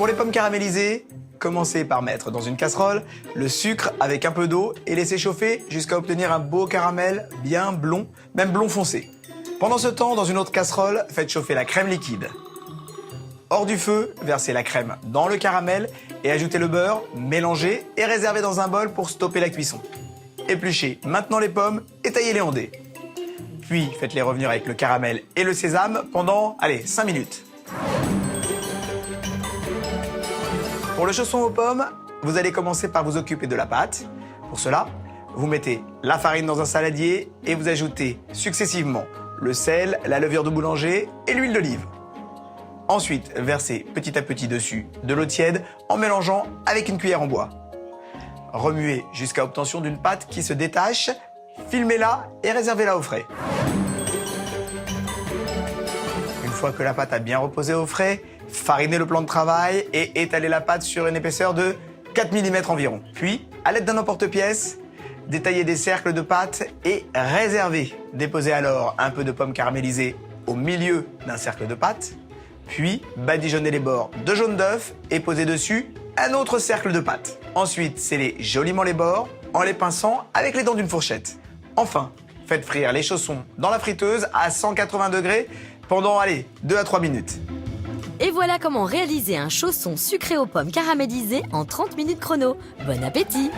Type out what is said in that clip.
Pour les pommes caramélisées, commencez par mettre dans une casserole le sucre avec un peu d'eau et laisser chauffer jusqu'à obtenir un beau caramel bien blond, même blond foncé. Pendant ce temps, dans une autre casserole, faites chauffer la crème liquide. Hors du feu, versez la crème dans le caramel et ajoutez le beurre, mélangez et réservez dans un bol pour stopper la cuisson. Épluchez maintenant les pommes et taillez-les en dés. Puis faites-les revenir avec le caramel et le sésame pendant, 5 minutes. Pour le chausson aux pommes, vous allez commencer par vous occuper de la pâte. Pour cela, vous mettez la farine dans un saladier et vous ajoutez successivement le sel, la levure de boulanger et l'huile d'olive. Ensuite, versez petit à petit dessus de l'eau tiède en mélangeant avec une cuillère en bois. Remuez jusqu'à obtention d'une pâte qui se détache, filmez-la et réservez-la au frais. Une fois que la pâte a bien reposé au frais, farinez le plan de travail et étalez la pâte sur une épaisseur de 4 mm environ. Puis, à l'aide d'un emporte-pièce, détaillez des cercles de pâte et réservez. Déposez alors un peu de pommes caramélisées au milieu d'un cercle de pâte. Puis, badigeonnez les bords de jaune d'œuf et posez dessus un autre cercle de pâte. Ensuite, scellez joliment les bords en les pinçant avec les dents d'une fourchette. Enfin, faites frire les chaussons dans la friteuse à 180 degrés pendant, 2 à 3 minutes. Et voilà comment réaliser un chausson sucré aux pommes caramélisées en 30 minutes chrono. Bon appétit!